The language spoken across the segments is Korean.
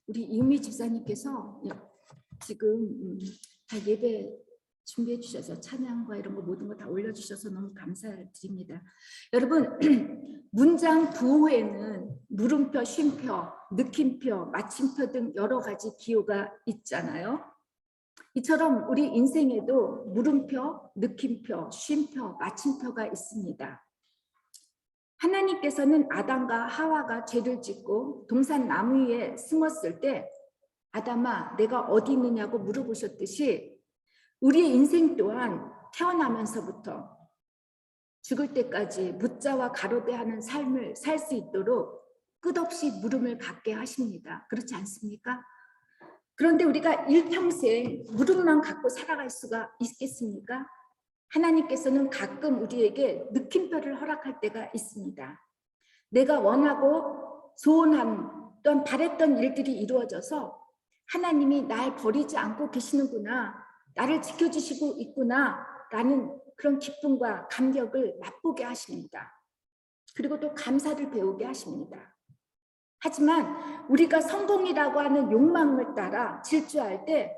우리 이은미 집사님께서 지금 다 예배 준비해 주셔서 찬양과 이런 거 모든 거 다 올려주셔서 너무 감사드립니다. 여러분, 문장 부호에는 물음표, 쉼표, 느낌표, 마침표 등 여러 가지 기호가 있잖아요. 이처럼 우리 인생에도 물음표, 느낌표, 쉼표, 마침표가 있습니다. 하나님께서는 아담과 하와가 죄를 짓고 동산 나무 위에 숨었을 때 아담아 내가 어디 있느냐고 물어보셨듯이 우리의 인생 또한 태어나면서부터 죽을 때까지 묻자와 가로대하는 삶을 살 수 있도록 끝없이 물음을 갖게 하십니다. 그렇지 않습니까? 그런데 우리가 일평생 물음만 갖고 살아갈 수가 있겠습니까? 하나님께서는 가끔 우리에게 느낌표를 허락할 때가 있습니다. 내가 원하고 소원한 또는 바랬던 일들이 이루어져서 하나님이 날 버리지 않고 계시는구나, 나를 지켜주시고 있구나 라는 그런 기쁨과 감격을 맛보게 하십니다. 그리고 또 감사를 배우게 하십니다. 하지만 우리가 성공이라고 하는 욕망을 따라 질주할 때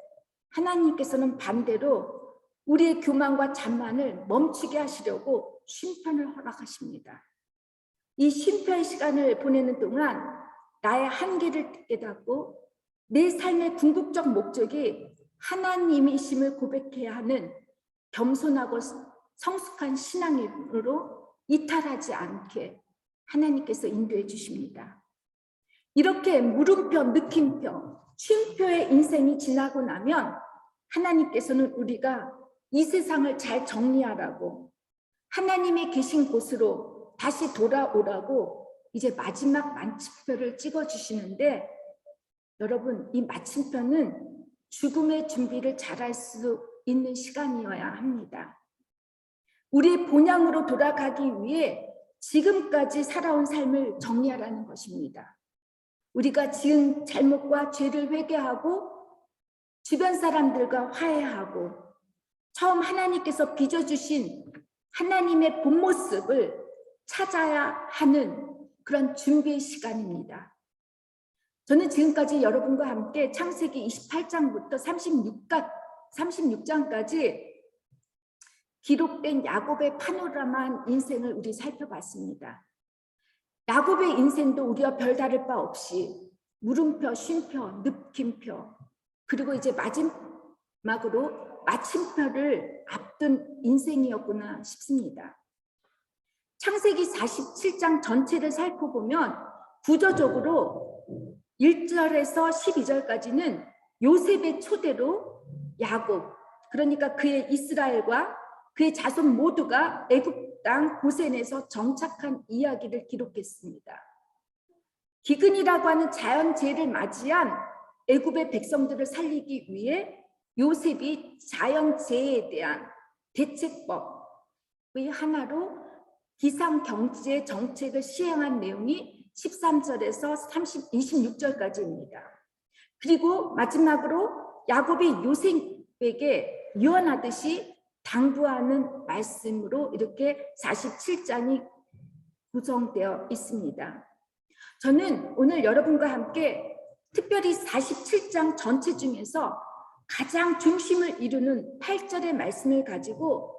하나님께서는 반대로 우리의 교만과 잔만을 멈추게 하시려고 쉼표를 허락하십니다. 이 쉼표의 시간을 보내는 동안 나의 한계를 깨닫고 내 삶의 궁극적 목적이 하나님이심을 고백해야 하는 겸손하고 성숙한 신앙으로 이탈하지 않게 하나님께서 인도해 주십니다. 이렇게 물음표, 느낌표, 쉼표의 인생이 지나고 나면 하나님께서는 우리가 이 세상을 잘 정리하라고, 하나님이 계신 곳으로 다시 돌아오라고 이제 마지막 마침표를 찍어주시는데, 여러분, 이 마침표는 죽음의 준비를 잘할 수 있는 시간이어야 합니다. 우리의 본향으로 돌아가기 위해 지금까지 살아온 삶을 정리하라는 것입니다. 우리가 지은 잘못과 죄를 회개하고 주변 사람들과 화해하고 처음 하나님께서 빚어주신 하나님의 본 모습을 찾아야 하는 그런 준비의 시간입니다. 저는 지금까지 여러분과 함께 창세기 28장부터 36장까지 기록된 야곱의 파노라마한 인생을 우리 살펴봤습니다. 야곱의 인생도 우리와 별다를 바 없이 물음표, 쉼표, 느낌표, 그리고 이제 마지막으로 마침표를 앞둔 인생이었구나 싶습니다. 창세기 47장 전체를 살펴보면 구조적으로 1절에서 12절까지는 요셉의 초대로 야곱, 그러니까 그의 이스라엘과 그의 자손 모두가 애굽 땅 고센에서 정착한 이야기를 기록했습니다. 기근이라고 하는 자연재해를 맞이한 애굽의 백성들을 살리기 위해 요셉이 자연재해에 대한 대책법의 하나로 기상경제 정책을 시행한 내용이 13절에서 26절까지입니다. 그리고 마지막으로 야곱이 요셉에게 유언하듯이 당부하는 말씀으로 이렇게 47장이 구성되어 있습니다. 저는 오늘 여러분과 함께 특별히 47장 전체 중에서 가장 중심을 이루는 8절의 말씀을 가지고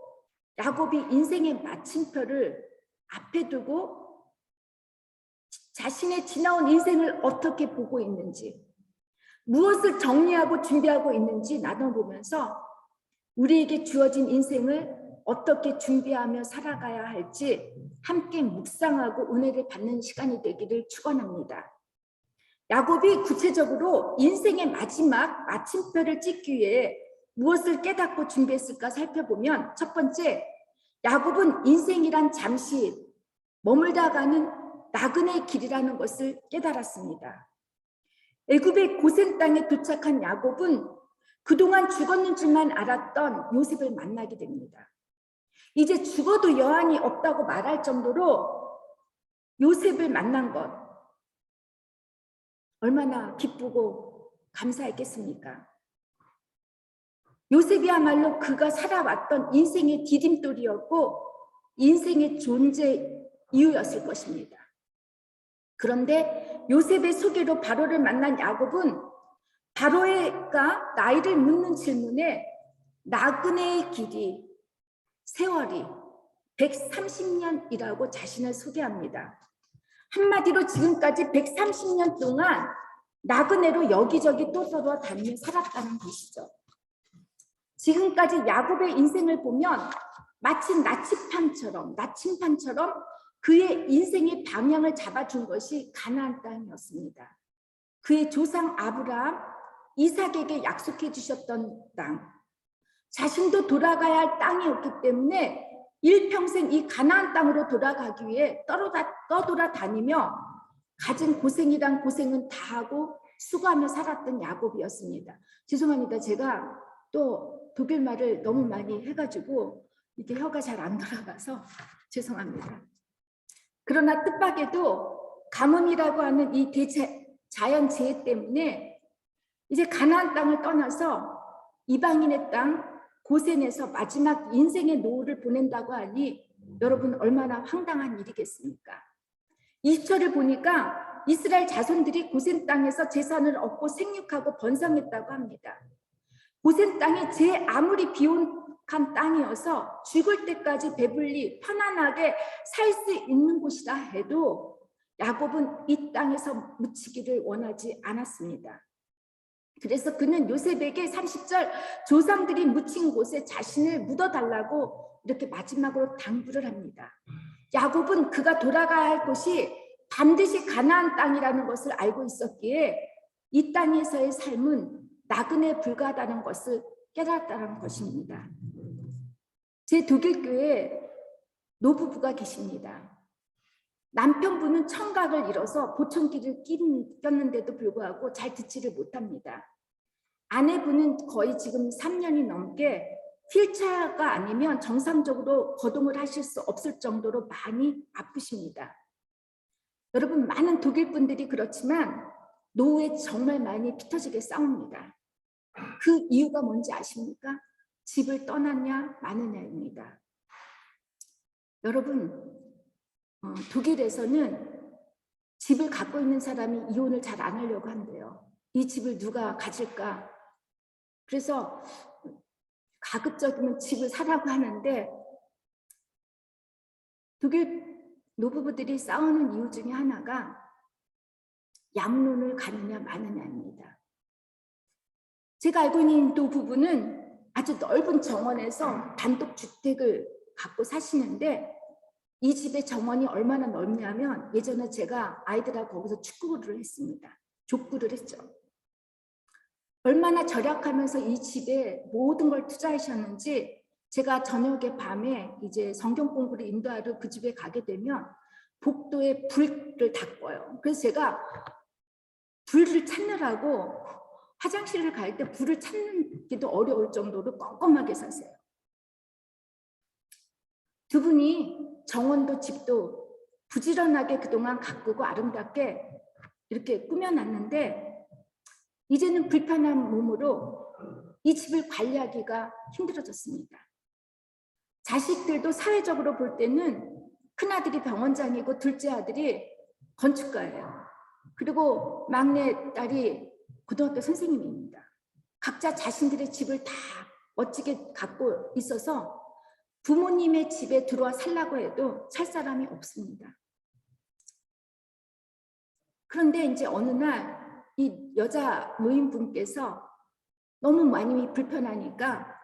야곱이 인생의 마침표를 앞에 두고 자신의 지나온 인생을 어떻게 보고 있는지, 무엇을 정리하고 준비하고 있는지 나눠보면서 우리에게 주어진 인생을 어떻게 준비하며 살아가야 할지 함께 묵상하고 은혜를 받는 시간이 되기를 축원합니다. 야곱이 구체적으로 인생의 마지막 마침표를 찍기 위해 무엇을 깨닫고 준비했을까 살펴보면, 첫 번째, 야곱은 인생이란 잠시 머물다 가는 나그네의 길이라는 것을 깨달았습니다. 애굽의 고센 땅에 도착한 야곱은 그동안 죽었는 줄만 알았던 요셉을 만나게 됩니다. 이제 죽어도 여한이 없다고 말할 정도로 요셉을 만난 것, 얼마나 기쁘고 감사했겠습니까? 요셉이야말로 그가 살아왔던 인생의 디딤돌이었고 인생의 존재 이유였을 것입니다. 그런데 요셉의 소개로 바로를 만난 야곱은 바로가 나이를 묻는 질문에 나그네의 길이 세월이 130년이라고 자신을 소개합니다. 한마디로 지금까지 130년 동안 나그네로 여기저기 또 돌아다니며 살았다는 것이죠. 지금까지 야곱의 인생을 보면 마치 나침판처럼 그의 인생의 방향을 잡아준 것이 가나안 땅이었습니다. 그의 조상 아브라함, 이삭에게 약속해 주셨던 땅, 자신도 돌아가야 할 땅이었기 때문에 일평생 이 가나안 땅으로 돌아가기 위해 떠돌아다니며 가진 고생이란 고생은 다 하고 수고하며 살았던 야곱이었습니다. 죄송합니다. 제가 또 독일 말을 너무 많이 해가지고 이게 혀가 잘 안 돌아가서 죄송합니다. 그러나 뜻밖에도 가뭄이라고 하는 이 대자연재해 때문에 이제 가나안 땅을 떠나서 이방인의 땅 고센에서 마지막 인생의 노후를 보낸다고 하니 여러분 얼마나 황당한 일이겠습니까? 20절을 보니까 이스라엘 자손들이 고센 땅에서 재산을 얻고 생육하고 번성했다고 합니다. 고센 땅이 제 아무리 비옥한 땅이어서 죽을 때까지 배불리 편안하게 살 수 있는 곳이라 해도 야곱은 이 땅에서 묻히기를 원하지 않았습니다. 그래서 그는 요셉에게 30절 조상들이 묻힌 곳에 자신을 묻어달라고 이렇게 마지막으로 당부를 합니다. 야곱은 그가 돌아가야 할 곳이 반드시 가나안 땅이라는 것을 알고 있었기에 이 땅에서의 삶은 나그네에 불과하다는 것을 깨달았다는 것입니다. 제 독일 교회에 노부부가 계십니다. 남편분은 청각을 잃어서 보청기를 꼈는데도 불구하고 잘 듣지를 못합니다. 아내분은 거의 지금 3년이 넘게 휠체어가 아니면 정상적으로 거동을 하실 수 없을 정도로 많이 아프십니다. 여러분, 많은 독일 분들이 그렇지만 노후에 정말 많이 피 터지게 싸웁니다. 그 이유가 뭔지 아십니까? 집을 떠났냐 마느냐입니다. 여러분, 독일에서는 집을 갖고 있는 사람이 이혼을 잘 안 하려고 한대요. 이 집을 누가 가질까? 그래서 가급적이면 집을 사라고 하는데 독일 노부부들이 싸우는 이유 중에 하나가 양론을 가느냐 마느냐입니다. 제가 알고 있는 노부부는 아주 넓은 정원에서 단독주택을 갖고 사시는데 이 집의 정원이 얼마나 넓냐면 예전에 제가 아이들하고 거기서 축구를 했습니다. 족구를 했죠. 얼마나 절약하면서 이 집에 모든 걸 투자하셨는지 제가 저녁에 밤에 이제 성경 공부를 인도하러 그 집에 가게 되면 복도에 불을 다 꺼요. 그래서 제가 불을 찾느라고 화장실을 갈 때 불을 찾기도 어려울 정도로 껌껌하게 사세요. 두 분이 정원도 집도 부지런하게 그동안 가꾸고 아름답게 이렇게 꾸며놨는데 이제는 불편한 몸으로 이 집을 관리하기가 힘들어졌습니다. 자식들도 사회적으로 볼 때는 큰아들이 병원장이고 둘째 아들이 건축가예요. 그리고 막내 딸이 고등학교 선생님입니다. 각자 자신들의 집을 다 멋지게 갖고 있어서 부모님의 집에 들어와 살라고 해도 살 사람이 없습니다. 그런데 이제 어느 날 이 여자 노인분께서 너무 많이 불편하니까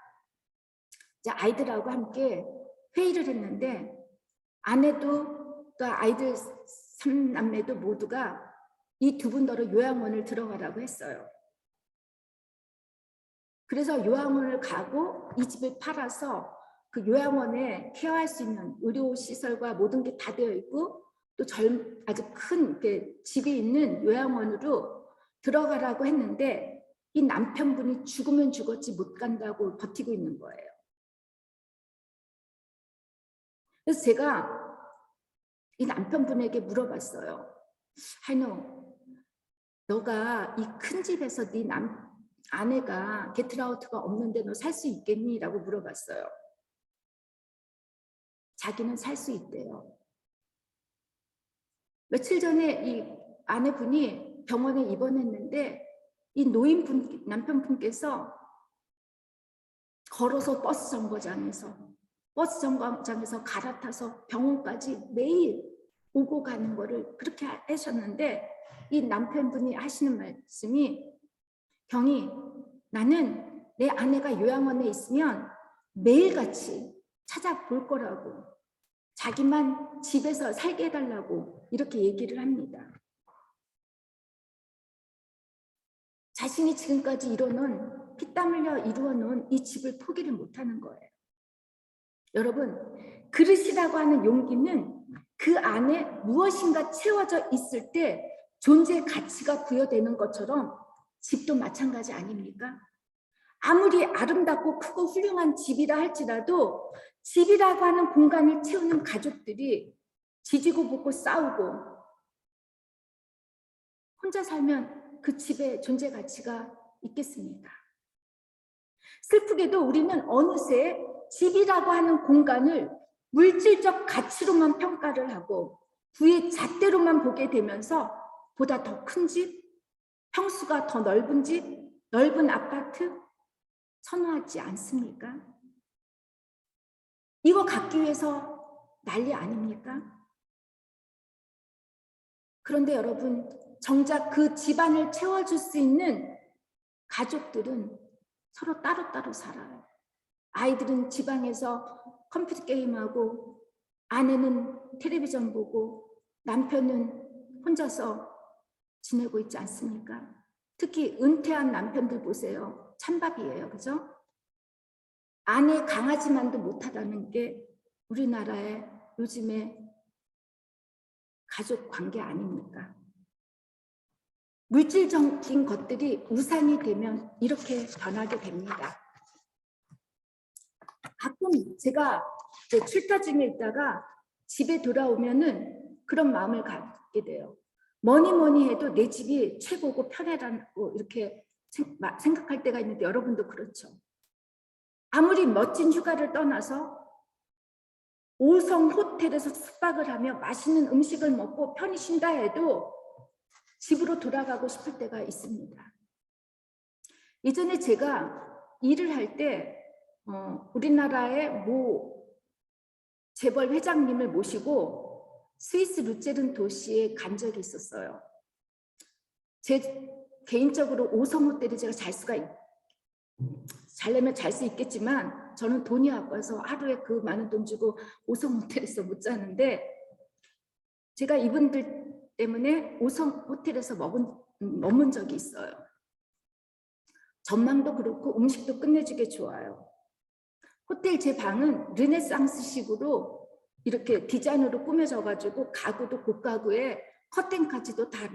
이제 아이들하고 함께 회의를 했는데 아내도 또 아이들 3남매도 모두가 이 두 분더러 요양원을 들어가라고 했어요. 그래서 요양원을 가고 이 집을 팔아서 그 요양원에 케어할 수 있는 의료시설과 모든 게 다 되어 있고 또 아주 큰 집이 있는 요양원으로 들어가라고 했는데 이 남편분이 죽으면 죽었지 못 간다고 버티고 있는 거예요. 그래서 제가 이 남편분에게 물어봤어요. 하이노, 너가 이 큰 집에서 네 아내가 게트아웃가 없는데 너 살 수 있겠니? 라고 물어봤어요. 자기는 살 수 있대요. 며칠 전에 이 아내분이 병원에 입원했는데 이 남편분께서 걸어서 버스 정거장에서 갈아타서 병원까지 매일 오고 가는 거를 그렇게 하셨는데, 이 남편분이 하시는 말씀이, 경희, 나는 내 아내가 요양원에 있으면 매일같이 찾아볼 거라고, 자기만 집에서 살게 해달라고 이렇게 얘기를 합니다. 자신이 지금까지 이뤄놓은, 피땀 흘려 이루어놓은 이 집을 포기를 못하는 거예요. 여러분, 그릇이라고 하는 용기는 그 안에 무엇인가 채워져 있을 때 존재의 가치가 부여되는 것처럼 집도 마찬가지 아닙니까? 아무리 아름답고 크고 훌륭한 집이라 할지라도 집이라고 하는 공간을 채우는 가족들이 지지고 볶고 싸우고 혼자 살면 그 집에 존재 가치가 있겠습니까? 슬프게도 우리는 어느새 집이라고 하는 공간을 물질적 가치로만 평가를 하고 부의 잣대로만 보게 되면서 보다 더 큰 집, 평수가 더 넓은 집, 넓은 아파트 선호하지 않습니까? 이거 갖기 위해서 난리 아닙니까? 그런데 여러분, 정작 그 집안을 채워줄 수 있는 가족들은 서로 따로따로 살아요. 아이들은 지방에서 컴퓨터 게임하고, 아내는 텔레비전 보고, 남편은 혼자서 지내고 있지 않습니까? 특히 은퇴한 남편들 보세요. 찬밥이에요. 그죠? 아내 강아지만도 못하다는 게 우리나라의 요즘의 가족 관계 아닙니까? 물질적인 것들이 우상이 되면 이렇게 변하게 됩니다. 가끔 제가 출타 중에 있다가 집에 돌아오면은 그런 마음을 갖게 돼요. 뭐니 해도 내 집이 최고고 편하다고 이렇게 생각할 때가 있는데, 여러분도 그렇죠? 아무리 멋진 휴가를 떠나서 5성 호텔에서 숙박을 하며 맛있는 음식을 먹고 편히 쉰다 해도 집으로 돌아가고 싶을 때가 있습니다. 예전에 제가 일을 할 때 우리나라의 재벌 회장님을 모시고 스위스 루체른 도시에 간 적이 있었어요. 제 개인적으로 5성 호텔에 제가 자려면 잘 수 있겠지만 저는 돈이 아파서 하루에 그 많은 돈 주고 5성 호텔에서 못 자는데, 제가 이분들 때문에 5성 호텔에서 머문 적이 있어요. 전망도 그렇고 음식도 끝내주게 좋아요. 호텔 제 방은 르네상스식으로 이렇게 디자인으로 꾸며져 가지고 가구도 고가구에 커튼까지도 다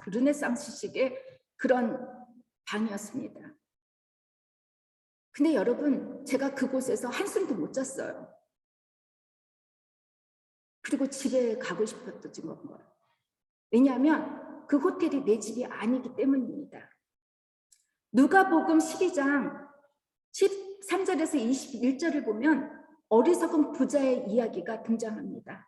르네상스식의 그런 방이었습니다. 근데 여러분, 제가 그곳에서 한숨도 못 잤어요. 그리고 집에 가고 싶었던 거예요. 왜냐하면 그 호텔이 내 집이 아니기 때문입니다. 누가복음 12장 13절에서 21절을 보면 어리석은 부자의 이야기가 등장합니다.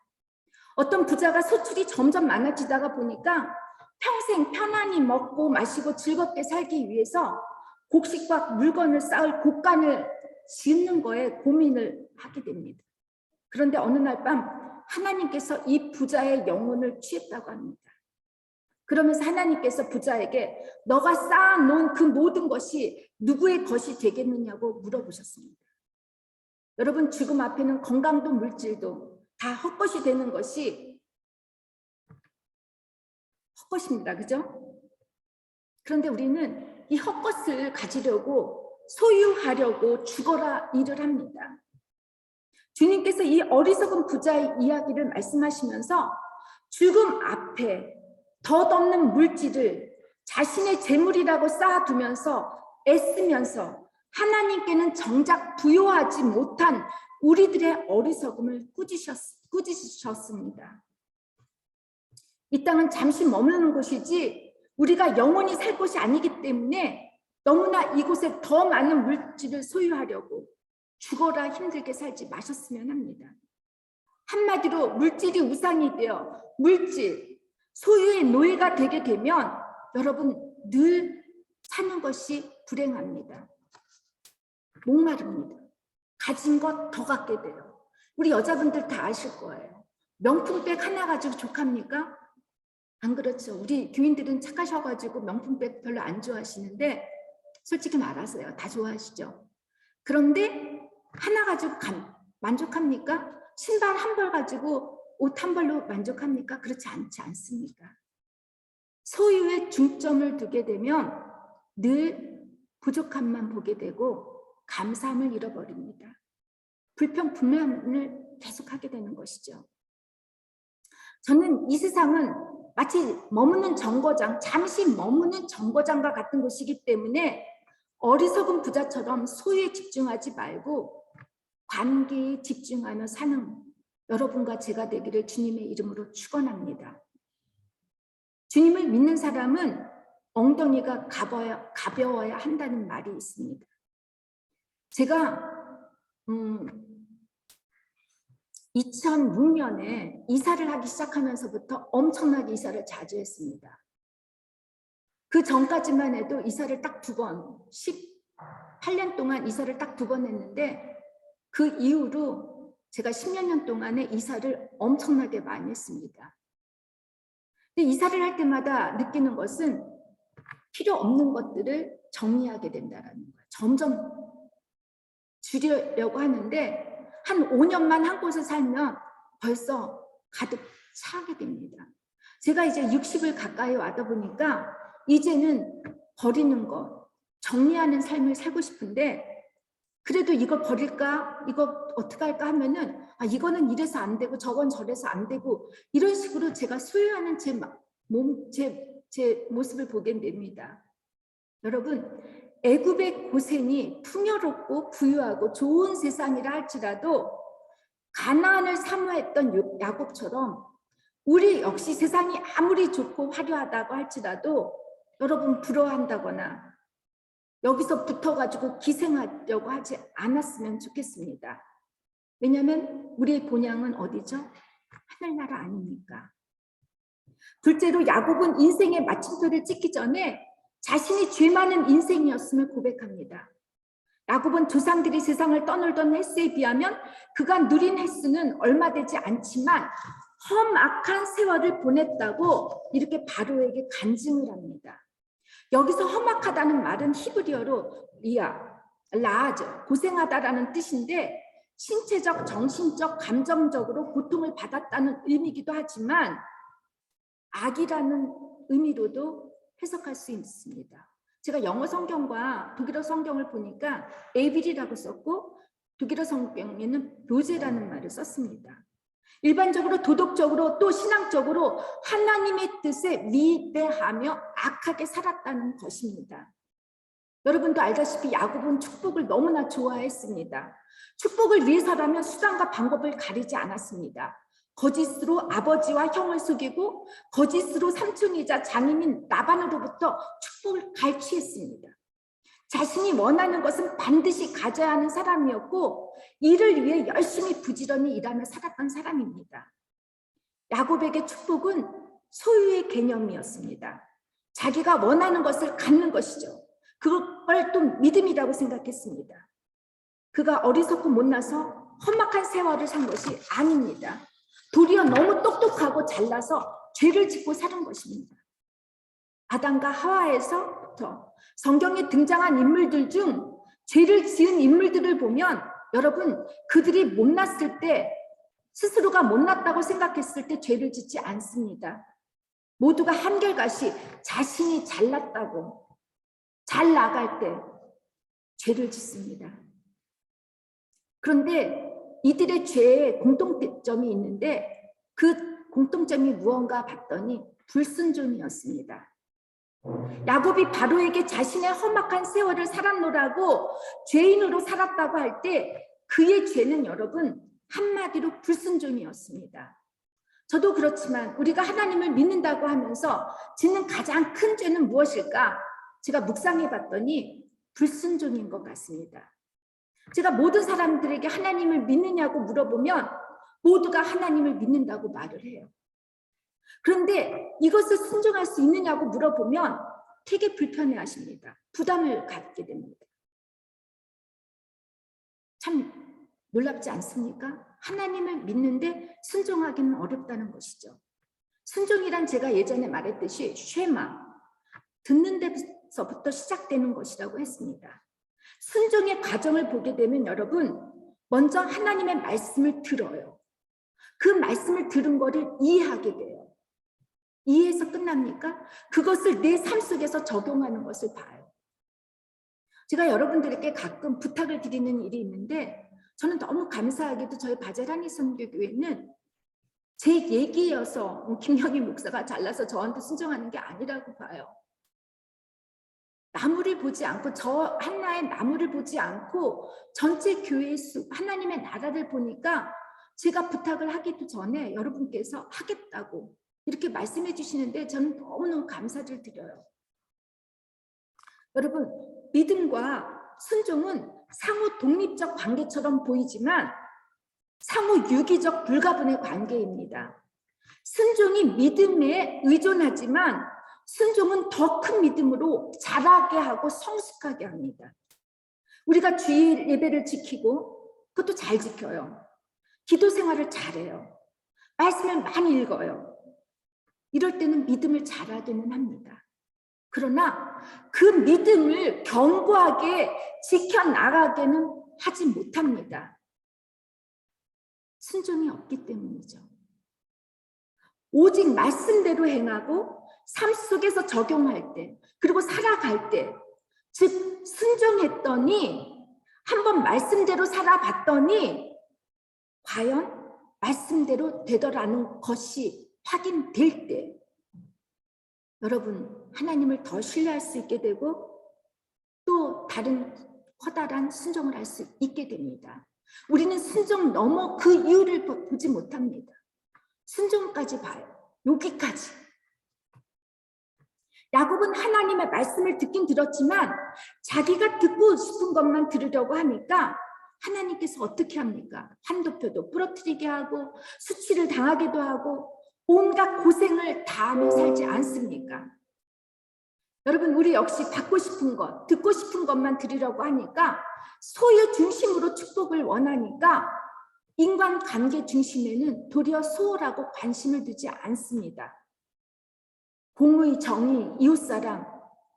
어떤 부자가 소출이 점점 많아지다가 보니까 평생 편안히 먹고 마시고 즐겁게 살기 위해서 곡식과 물건을 쌓을 곡간을 짓는 거에 고민을 하게 됩니다. 그런데 어느 날 밤 하나님께서 이 부자의 영혼을 취했다고 합니다. 그러면서 하나님께서 부자에게 너가 쌓아놓은 그 모든 것이 누구의 것이 되겠느냐고 물어보셨습니다. 여러분, 죽음 앞에는 건강도 물질도 다 헛것이 되는 것이 헛것입니다. 그죠? 그런데 우리는 이 헛것을 가지려고 소유하려고 죽어라 일을 합니다. 주님께서 이 어리석은 부자의 이야기를 말씀하시면서 죽음 앞에 덧없는 물질을 자신의 재물이라고 쌓아두면서 애쓰면서 하나님께는 정작 부여하지 못한 우리들의 어리석음을 꾸짖으셨습니다. 이 땅은 잠시 머무는 곳이지 우리가 영원히 살 곳이 아니기 때문에 너무나 이곳에 더 많은 물질을 소유하려고 죽어라 힘들게 살지 마셨으면 합니다. 한마디로 물질이 우상이 되어 물질, 소유의 노예가 되게 되면 여러분 늘 사는 것이 불행합니다. 목마릅니다. 가진 것 더 갖게 돼요. 우리 여자분들 다 아실 거예요. 명품백 하나 가지고 족합니까? 안 그렇죠. 우리 교인들은 착하셔가지고 명품백 별로 안 좋아하시는데 솔직히 말하세요. 다 좋아하시죠. 그런데 하나 가지고 만족합니까? 신발 한 벌 가지고 옷 한 벌로 만족합니까? 그렇지 않지 않습니까? 소유에 중점을 두게 되면 늘 부족함만 보게 되고 감사함을 잃어버립니다. 불평불만을 계속하게 되는 것이죠. 저는 이 세상은 마치 머무는 정거장, 잠시 머무는 정거장과 같은 곳이기 때문에 어리석은 부자처럼 소유에 집중하지 말고 관계에 집중하며 사는 여러분과 제가 되기를 주님의 이름으로 축원합니다. 주님을 믿는 사람은 엉덩이가 가벼워야 한다는 말이 있습니다. 제가 2006년에 이사를 하기 시작하면서부터 엄청나게 이사를 자주 했습니다. 그 전까지만 해도 이사를 딱 2번, 18년 동안 이사를 딱 2번 했는데 그 이후로 제가 10여 년 동안에 이사를 엄청나게 많이 했습니다. 근데 이사를 할 때마다 느끼는 것은 필요 없는 것들을 정리하게 된다는 거예요. 점점 줄이려고 하는데 한 5년만 한 곳에 살면 벌써 가득 차게 됩니다. 제가 이제 60을 가까이 와다 보니까 이제는 버리는 것, 정리하는 삶을 살고 싶은데 그래도 이거 버릴까? 이거 어떻게 할까 하면은 이거는 이래서 안 되고 저건 저래서 안 되고 이런 식으로 제가 소유하는 제 모습을 보게 됩니다. 여러분, 애굽의 고생이 풍요롭고 부유하고 좋은 세상이라 할지라도 가나안을 사모했던 야곱처럼 우리 역시 세상이 아무리 좋고 화려하다고 할지라도 여러분 부러워한다거나 여기서 붙어가지고 기생하려고 하지 않았으면 좋겠습니다. 왜냐하면 우리의 본향은 어디죠? 하늘나라 아닙니까? 둘째로 야곱은 인생의 마침표를 찍기 전에 자신이 죄 많은 인생이었음을 고백합니다. 야곱은 조상들이 세상을 떠놀던 횟수에 비하면 그가 누린 횟수는 얼마 되지 않지만 험악한 세월을 보냈다고 이렇게 바로에게 간증을 합니다. 여기서 험악하다는 말은 히브리어로 라아죠. 고생하다라는 뜻인데 신체적, 정신적, 감정적으로 고통을 받았다는 의미이기도 하지만 악이라는 의미로도 해석할 수 있습니다. 제가 영어 성경과 독일어 성경을 보니까 에빌이라고 썼고 독일어 성경에는 묘제라는 말을 썼습니다. 일반적으로 도덕적으로 또 신앙적으로 하나님의 뜻에 위배하며 악하게 살았다는 것입니다. 여러분도 알다시피 야곱은 축복을 너무나 좋아했습니다. 축복을 위해서라면 수단과 방법을 가리지 않았습니다. 거짓으로 아버지와 형을 속이고 거짓으로 삼촌이자 장인인 라반으로부터 축복을 갈취했습니다. 자신이 원하는 것은 반드시 가져야 하는 사람이었고 이를 위해 열심히 부지런히 일하며 살았던 사람입니다. 야곱에게 축복은 소유의 개념이었습니다. 자기가 원하는 것을 갖는 것이죠. 그걸 또 믿음이라고 생각했습니다. 그가 어리석고 못나서 험악한 세월을 산 것이 아닙니다. 도리어 너무 똑똑하고 잘나서 죄를 짓고 사는 것입니다. 아담과 하와에서부터 성경에 등장한 인물들 중 죄를 지은 인물들을 보면 여러분 그들이 못났을 때 스스로가 못났다고 생각했을 때 죄를 짓지 않습니다. 모두가 한결같이 자신이 잘났다고 잘 나갈 때 죄를 짓습니다. 그런데 이들의 죄에 공통점이 있는데 그 공통점이 무언가 봤더니 불순종이었습니다. 야곱이 바로에게 자신의 험악한 세월을 살았노라고 죄인으로 살았다고 할 때 그의 죄는 여러분 한마디로 불순종이었습니다. 저도 그렇지만 우리가 하나님을 믿는다고 하면서 짓는 가장 큰 죄는 무엇일까? 제가 묵상해 봤더니 불순종인 것 같습니다. 제가 모든 사람들에게 하나님을 믿느냐고 물어보면 모두가 하나님을 믿는다고 말을 해요. 그런데 이것을 순종할 수 있느냐고 물어보면 되게 불편해하십니다. 부담을 갖게 됩니다. 참 놀랍지 않습니까? 하나님을 믿는데 순종하기는 어렵다는 것이죠. 순종이란 제가 예전에 말했듯이 쉐마, 듣는 데서부터 시작되는 것이라고 했습니다. 순종의 과정을 보게 되면 여러분, 먼저 하나님의 말씀을 들어요. 그 말씀을 들은 거를 이해하게 돼요. 이해해서 끝납니까? 그것을 내 삶 속에서 적용하는 것을 봐요. 제가 여러분들에게 가끔 부탁을 드리는 일이 있는데, 저는 너무 감사하게도 저희 바자라니 선교교회는 제 얘기여서 김영희 목사가 잘나서 저한테 순종하는 게 아니라고 봐요. 나무를 보지 않고, 저 하나의 나무를 보지 않고 전체 교회의 수, 하나님의 나라를 보니까 제가 부탁을 하기도 전에 여러분께서 하겠다고 이렇게 말씀해 주시는데 저는 너무너무 감사를 드려요. 여러분, 믿음과 순종은 상호 독립적 관계처럼 보이지만 상호 유기적 불가분의 관계입니다. 순종이 믿음에 의존하지만 순종은 더 큰 믿음으로 자라게 하고 성숙하게 합니다. 우리가 주일 예배를 지키고 그것도 잘 지켜요. 기도 생활을 잘해요. 말씀을 많이 읽어요. 이럴 때는 믿음을 자라기는 합니다. 그러나 그 믿음을 견고하게 지켜나가게는 하지 못합니다. 순종이 없기 때문이죠. 오직 말씀대로 행하고 삶 속에서 적용할 때, 그리고 살아갈 때, 즉 순종했더니 한번 말씀대로 살아봤더니 과연 말씀대로 되더라는 것이 확인될 때 여러분, 하나님을 더 신뢰할 수 있게 되고 또 다른 커다란 순종을 할 수 있게 됩니다. 우리는 순종 넘어 그 이유를 보지 못합니다. 순종까지 봐요. 여기까지. 야곱은 하나님의 말씀을 듣긴 들었지만 자기가 듣고 싶은 것만 들으려고 하니까 하나님께서 어떻게 합니까? 한도표도 부러뜨리게 하고 수치를 당하기도 하고 온갖 고생을 다하며 살지 않습니까? 여러분, 우리 역시 받고 싶은 것, 듣고 싶은 것만 들으려고 하니까 소유 중심으로 축복을 원하니까 인간관계 중심에는 도리어 소홀하고 관심을 두지 않습니다. 공의, 정의, 이웃사랑,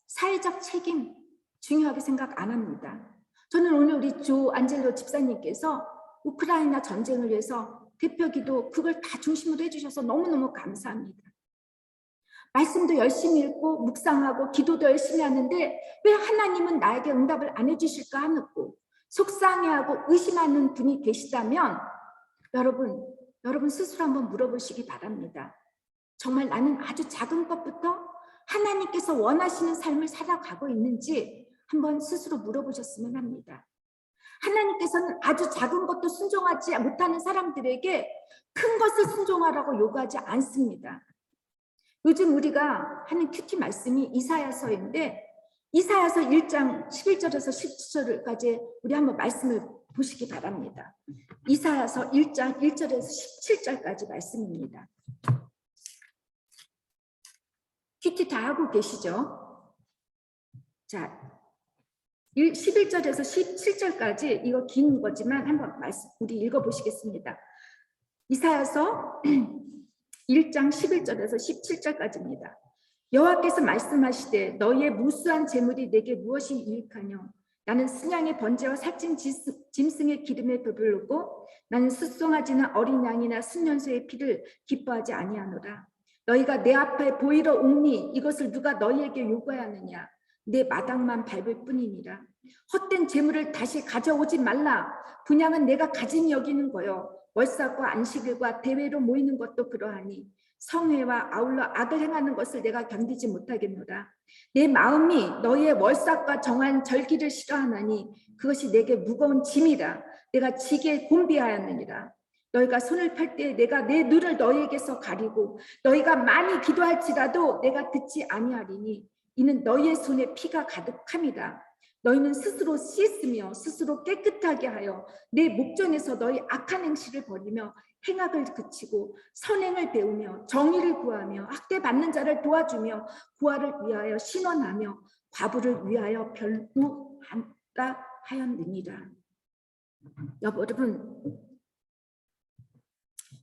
사회적 책임 중요하게 생각 안 합니다. 저는 오늘 우리 조 안젤로 집사님께서 우크라이나 전쟁을 위해서 대표기도 그걸 다 중심으로 해주셔서 너무너무 감사합니다. 말씀도 열심히 읽고 묵상하고 기도도 열심히 하는데 왜 하나님은 나에게 응답을 안 해주실까 하고 속상해하고 의심하는 분이 계시다면 여러분 스스로 한번 물어보시기 바랍니다. 정말 나는 아주 작은 것부터 하나님께서 원하시는 삶을 살아가고 있는지 한번 스스로 물어보셨으면 합니다. 하나님께서는 아주 작은 것도 순종하지 못하는 사람들에게 큰 것을 순종하라고 요구하지 않습니다. 요즘 우리가 하는 큐티 말씀이 이사야서인데 이사야서 1장 11절에서 17절까지 우리 한번 말씀을 보시기 바랍니다. 이사야서 1장 1절에서 17절까지 말씀입니다. 큐티 다 하고 계시죠? 자, 11절에서 17절까지 이거 긴 거지만 한번 말씀 우리 읽어보시겠습니다. 이사야서 1장 11절에서 17절까지입니다. 여호와께서 말씀하시되 너희의 무수한 재물이 내게 무엇이 유익하뇨? 나는 순양의 번제와 살찐 짐승의 기름에 배부르고 나는 숫송아지나 어린 양이나 순년소의 피를 기뻐하지 아니하노라. 너희가 내 앞에 보이러 옵니 이것을 누가 너희에게 요구하느냐? 내 마당만 밟을 뿐이니라. 헛된 재물을 다시 가져오지 말라. 분양은 내가 가짐 여기는 거요. 월삭과 안식일과 대회로 모이는 것도 그러하니 성회와 아울러 악을 행하는 것을 내가 견디지 못하겠노라. 내 마음이 너희의 월삭과 정한 절기를 싫어하나니 그것이 내게 무거운 짐이라. 내가 지게 곤비하였느니라. 너희가 손을 펼 때 내가 내 눈을 너희에게서 가리고 너희가 많이 기도할지라도 내가 듣지 아니하리니 이는 너희의 손에 피가 가득함이라. 너희는 스스로 씻으며 스스로 깨끗하게 하여 내 목전에서 너희 악한 행실을 버리며 행악을 그치고 선행을 배우며 정의를 구하며 학대받는 자를 도와주며 부활을 위하여 신원하며 과부를 위하여 변호한다 하였느니라. 여러분,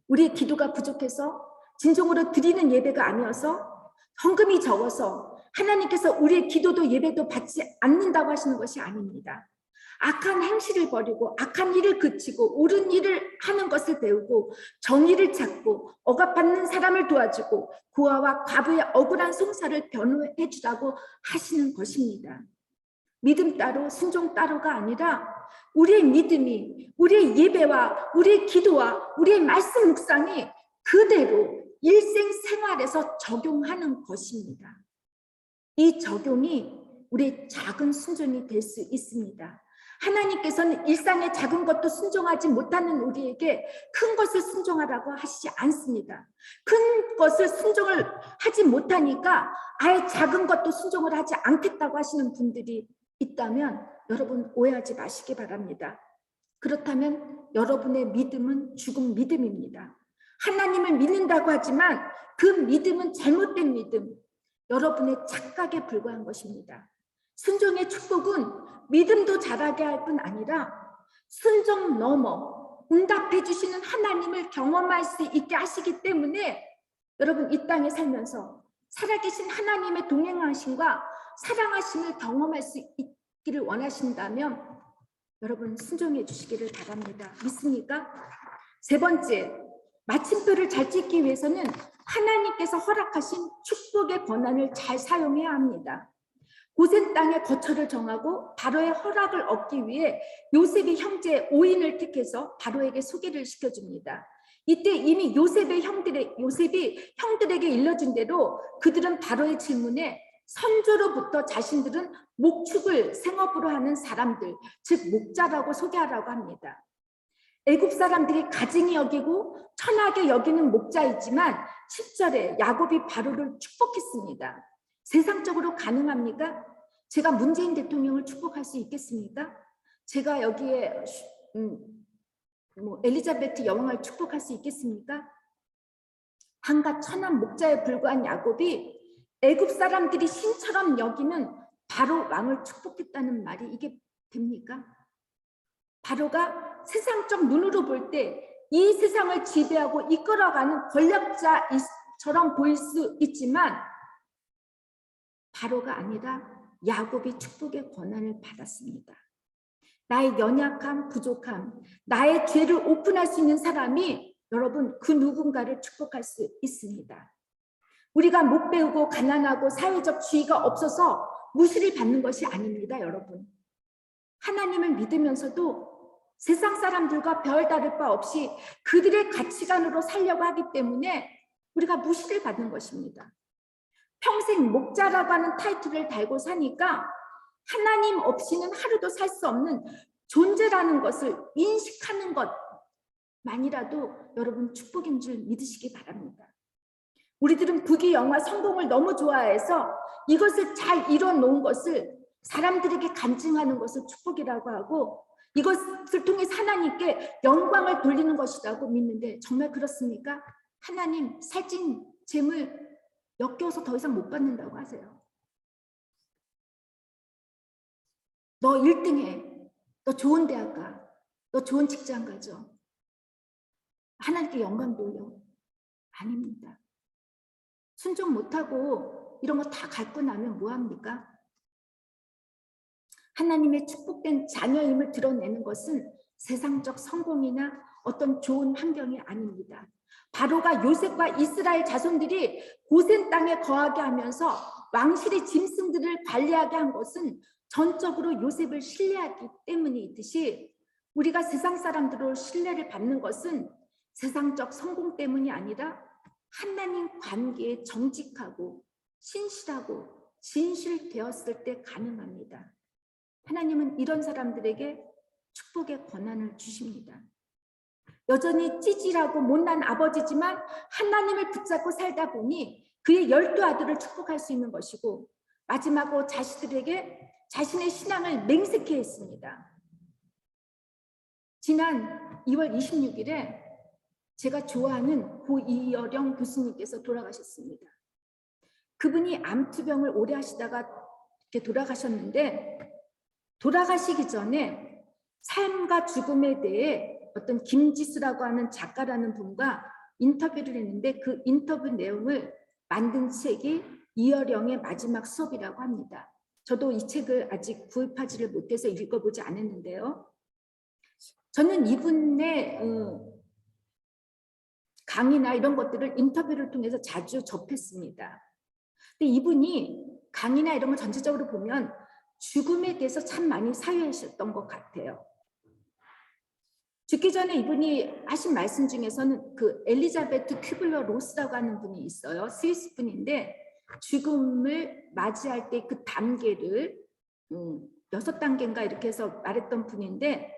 우리의 기도가 부족해서 진정으로 드리는 예배가 아니어서 헌금이 적어서 하나님께서 우리의 기도도 예배도 받지 않는다고 하시는 것이 아닙니다. 악한 행실을 버리고 악한 일을 그치고 옳은 일을 하는 것을 배우고 정의를 찾고 억압받는 사람을 도와주고 고아와 과부의 억울한 송사를 변호해 주라고 하시는 것입니다. 믿음 따로 순종 따로가 아니라 우리의 믿음이 우리의 예배와 우리의 기도와 우리의 말씀 묵상이 그대로 일생생활에서 적용하는 것입니다. 이 적용이 우리의 작은 순종이 될 수 있습니다. 하나님께서는 일상의 작은 것도 순종하지 못하는 우리에게 큰 것을 순종하라고 하시지 않습니다. 큰 것을 순종을 하지 못하니까 아예 작은 것도 순종을 하지 않겠다고 하시는 분들이 있다면 여러분 오해하지 마시기 바랍니다. 그렇다면 여러분의 믿음은 죽은 믿음입니다. 하나님을 믿는다고 하지만 그 믿음은 잘못된 믿음, 여러분의 착각에 불과한 것입니다. 순종의 축복은 믿음도 자라게 할 뿐 아니라 순종 넘어 응답해 주시는 하나님을 경험할 수 있게 하시기 때문에 여러분 이 땅에 살면서 살아계신 하나님의 동행하심과 사랑하심을 경험할 수 있기를 원하신다면 여러분 순종해 주시기를 바랍니다. 믿습니까? 세 번째, 마침표를 잘 찍기 위해서는 하나님께서 허락하신 축복의 권한을 잘 사용해야 합니다. 고센 땅의 거처를 정하고 바로의 허락을 얻기 위해 요셉의 형제 5인을 택해서 바로에게 소개를 시켜줍니다. 이때 이미 요셉이 형들에게 일러준 대로 그들은 바로의 질문에 선조로부터 자신들은 목축을 생업으로 하는 사람들, 즉 목자라고 소개하라고 합니다. 애굽 사람들이 가증히 여기고 천하게 여기는 목자이지만 10절에 야곱이 바로를 축복했습니다. 세상적으로 가능합니까? 제가 문재인 대통령을 축복할 수 있겠습니까? 제가 여기에 엘리자베트 여왕을 축복할 수 있겠습니까? 한갓 천한 목자에 불과한 야곱이 애굽 사람들이 신처럼 여기는 바로 왕을 축복했다는 말이 이게 됩니까? 바로가 세상적 눈으로 볼 때 이 세상을 지배하고 이끌어가는 권력자처럼 보일 수 있지만 바로가 아니라 야곱이 축복의 권한을 받았습니다. 나의 연약함, 부족함, 나의 죄를 오픈할 수 있는 사람이 여러분 그 누군가를 축복할 수 있습니다. 우리가 못 배우고 가난하고 사회적 지위가 없어서 무시를 받는 것이 아닙니다, 여러분. 하나님을 믿으면서도 세상 사람들과 별 다를 바 없이 그들의 가치관으로 살려고 하기 때문에 우리가 무시를 받는 것입니다. 평생 목자라고 하는 타이틀을 달고 사니까 하나님 없이는 하루도 살 수 없는 존재라는 것을 인식하는 것만이라도 여러분 축복인 줄 믿으시기 바랍니다. 우리들은 부귀 영화 성공을 너무 좋아해서 이것을 잘 이뤄놓은 것을 사람들에게 간증하는 것을 축복이라고 하고 이것을 통해 하나님께 영광을 돌리는 것이라고 믿는데 정말 그렇습니까? 하나님 살찐 재물 역겨워서 더 이상 못 받는다고 하세요. 너 1등해. 너 좋은 대학 가. 너 좋은 직장 가져. 하나님께 영광 돌려. 아닙니다. 순종 못하고 이런 거 다 갖고 나면 뭐합니까? 하나님의 축복된 자녀임을 드러내는 것은 세상적 성공이나 어떤 좋은 환경이 아닙니다. 바로가 요셉과 이스라엘 자손들이 고센 땅에 거하게 하면서 왕실의 짐승들을 관리하게 한 것은 전적으로 요셉을 신뢰하기 때문이듯이 우리가 세상 사람들로 신뢰를 받는 것은 세상적 성공 때문이 아니라 하나님 관계에 정직하고 신실하고 진실되었을 때 가능합니다. 하나님은 이런 사람들에게 축복의 권한을 주십니다. 여전히 찌질하고 못난 아버지지만 하나님을 붙잡고 살다 보니 그의 12 아들을 축복할 수 있는 것이고 마지막으로 자식들에게 자신의 신앙을 맹세케 했습니다. 지난 2월 26일에 제가 좋아하는 고 이여령 교수님께서 돌아가셨습니다. 그분이 암투병을 오래 하시다가 이렇게 돌아가셨는데, 돌아가시기 전에 삶과 죽음에 대해 어떤 김지수라고 하는 작가라는 분과 인터뷰를 했는데, 그 인터뷰 내용을 만든 책이 이여령의 마지막 수업이라고 합니다. 저도 이 책을 아직 구입하지를 못해서 읽어보지 않았는데요. 저는 이분의 강의나 이런 것들을 인터뷰를 통해서 자주 접했습니다. 근데 이분이 강의나 이런 걸 전체적으로 보면 죽음에 대해서 참 많이 사유하셨던 것 같아요. 죽기 전에 이분이 하신 말씀 중에서는 그 엘리자베트 큐블러 로스라고 하는 분이 있어요. 스위스 분인데 죽음을 맞이할 때 그 단계를 6단계인가 이렇게 해서 말했던 분인데,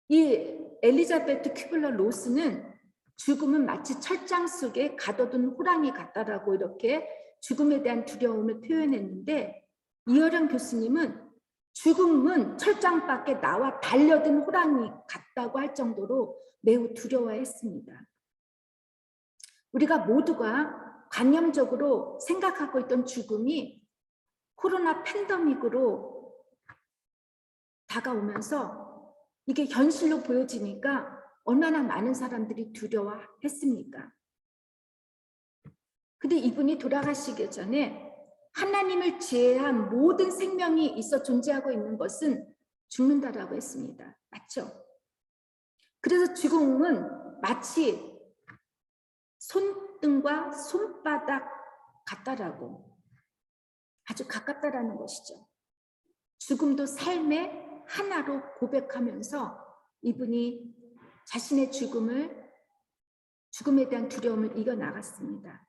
이 엘리자베트 큐블러 로스는 죽음은 마치 철장 속에 가둬둔 호랑이 같다라고 이렇게 죽음에 대한 두려움을 표현했는데, 이여령 교수님은 죽음은 철장 밖에 나와 달려든 호랑이 같다고 할 정도로 매우 두려워했습니다. 우리가 모두가 관념적으로 생각하고 있던 죽음이 코로나 팬데믹으로 다가오면서 이게 현실로 보여지니까 얼마나 많은 사람들이 두려워했습니까? 근데 이분이 돌아가시기 전에 하나님을 제외한 모든 생명이 있어 존재하고 있는 것은 죽는다라고 했습니다. 맞죠? 그래서 죽음은 마치 손등과 손바닥 같다라고, 아주 가깝다라는 것이죠. 죽음도 삶의 하나로 고백하면서 이분이 자신의 죽음에 대한 두려움을 이겨나갔습니다.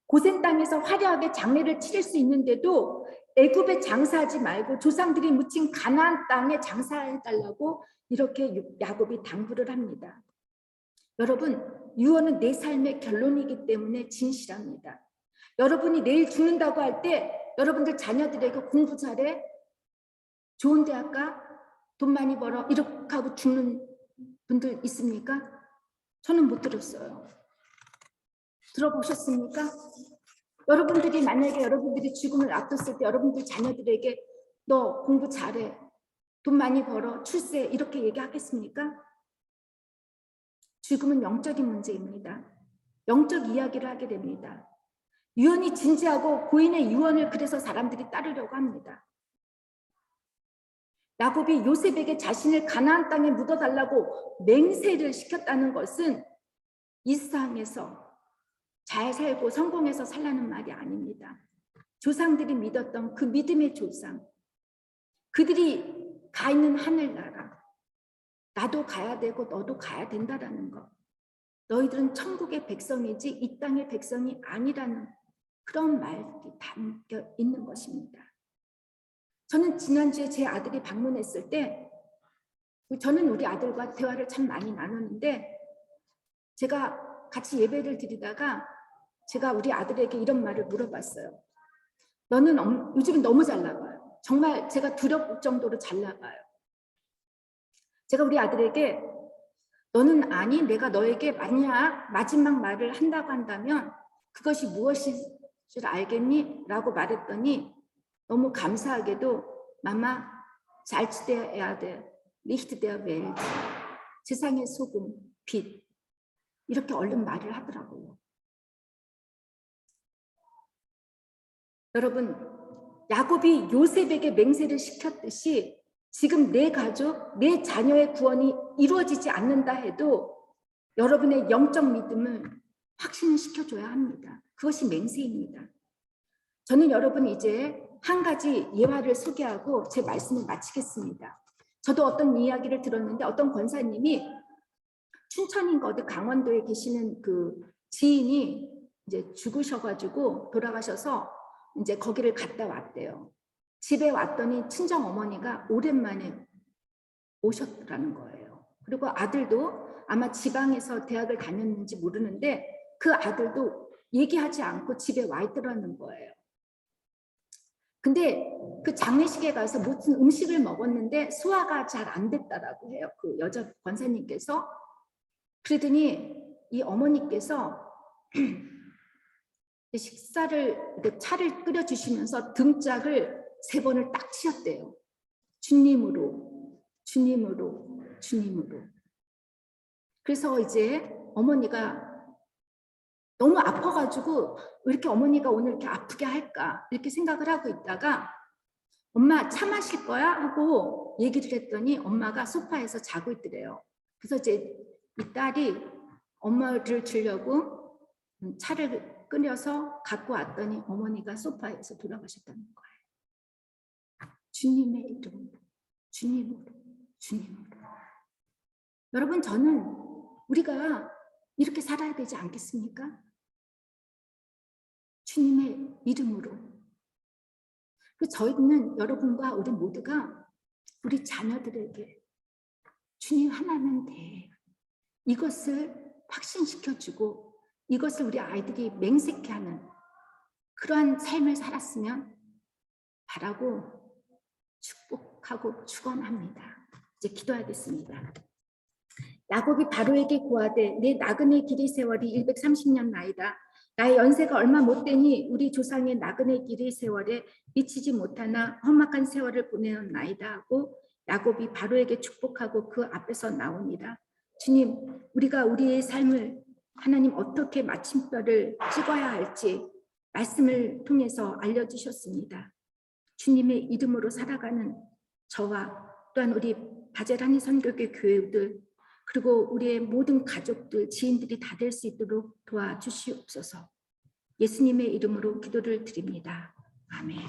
고센 땅에서 화려하게 장례를 치를 수 있는데도 애굽에 장사하지 말고 조상들이 묻힌 가나안 땅에 장사해달라고 이렇게 야곱이 당부를 합니다. 여러분, 유언은 내 삶의 결론이기 때문에 진실합니다. 여러분이 내일 죽는다고 할 때 여러분들 자녀들에게 공부 잘해, 좋은 대학 가, 돈 많이 벌어 이렇게 하고 죽는 분들 있습니까? 저는 못 들었어요. 들어보셨습니까? 여러분들이 만약에 여러분들이 죽음을 앞뒀을 때 여러분들 자녀들에게 너 공부 잘해, 돈 많이 벌어, 출세 이렇게 얘기하겠습니까? 죽음은 영적인 문제입니다. 영적 이야기를 하게 됩니다. 유언이 진지하고 고인의 유언을 그래서 사람들이 따르려고 합니다. 야곱이 요셉에게 자신을 가나안 땅에 묻어달라고 맹세를 시켰다는 것은 이 세상에서 잘 살고 성공해서 살라는 말이 아닙니다. 조상들이 믿었던 그 믿음의 조상, 그들이 가 있는 하늘나라, 나도 가야 되고 너도 가야 된다라는 것, 너희들은 천국의 백성이지 이 땅의 백성이 아니라는 그런 말들이 담겨 있는 것입니다. 저는 지난주에 제 아들이 방문했을 때, 저는 우리 아들과 대화를 참 많이 나눴는데, 제가 같이 예배를 드리다가 제가 우리 아들에게 이런 말을 물어봤어요. 너는 요즘 너무 잘 나가요. 정말 제가 두려울 정도로 잘 나가요. 제가 우리 아들에게 너는 아니, 내가 너에게 만약 마지막 말을 한다고 한다면 그것이 무엇인 줄 알겠니? 라고 말했더니 너무 감사하게도 마마 Salz der Erde, Licht der Welt, 세상의 소금, 빛, 이렇게 얼른 말을 하더라고요. 여러분, 야곱이 요셉에게 맹세를 시켰듯이 지금 내 가족, 내 자녀의 구원이 이루어지지 않는다 해도 여러분의 영적 믿음을 확신시켜줘야 합니다. 그것이 맹세입니다. 저는 여러분 이제 한 가지 예화를 소개하고 제 말씀을 마치겠습니다. 저도 어떤 이야기를 들었는데 어떤 권사님이 춘천인가 어디 강원도에 계시는 그 지인이 이제 죽으셔가지고 돌아가셔서 이제 거기를 갔다 왔대요. 집에 왔더니 친정 어머니가 오랜만에 오셨더라는 거예요. 그리고 아들도 아마 지방에서 대학을 다녔는지 모르는데 그 아들도 얘기하지 않고 집에 와 있더라는 거예요. 근데 그 장례식에 가서 무슨 음식을 먹었는데 소화가 잘 안 됐다라고 해요. 그 여자 권사님께서. 그러더니 이 어머니께서 식사를, 차를 끓여주시면서 등짝을 3번을 딱 치었대요. 주님으로, 주님으로, 주님으로. 그래서 이제 어머니가 너무 아파가지고 왜 이렇게 어머니가 오늘 이렇게 아프게 할까 이렇게 생각을 하고 있다가 엄마 차 마실 거야? 하고 얘기를 했더니 엄마가 소파에서 자고 있더래요. 그래서 이제 이 딸이 엄마를 주려고 차를 끓여서 갖고 왔더니 어머니가 소파에서 돌아가셨다는 거예요. 주님의 이름으로, 주님으로, 주님으로. 여러분, 저는 우리가 이렇게 살아야 되지 않겠습니까? 주님의 이름으로. 저희는 여러분과 우리 모두가 우리 자녀들에게 주님 하나면 돼. 이것을 확신시켜주고 이것을 우리 아이들이 맹세케 하는 그러한 삶을 살았으면 바라고 축복하고 축원합니다. 이제 기도하겠습니다. 야곱이 바로에게 고하되 내 나그네 길이 세월이 130년 나이다. 나의 연세가 얼마 못되니 우리 조상의 나그네 길이 세월에 미치지 못하나 험악한 세월을 보내는 나이다 하고 야곱이 바로에게 축복하고 그 앞에서 나오니라. 주님, 우리가 우리의 삶을 하나님 어떻게 마침표를 찍어야 할지 말씀을 통해서 알려주셨습니다. 주님의 이름으로 살아가는 저와 또한 우리 바젤하니 선교회 교회들 그리고 우리의 모든 가족들, 지인들이 다 될 수 있도록 도와주시옵소서. 예수님의 이름으로 기도를 드립니다. 아멘.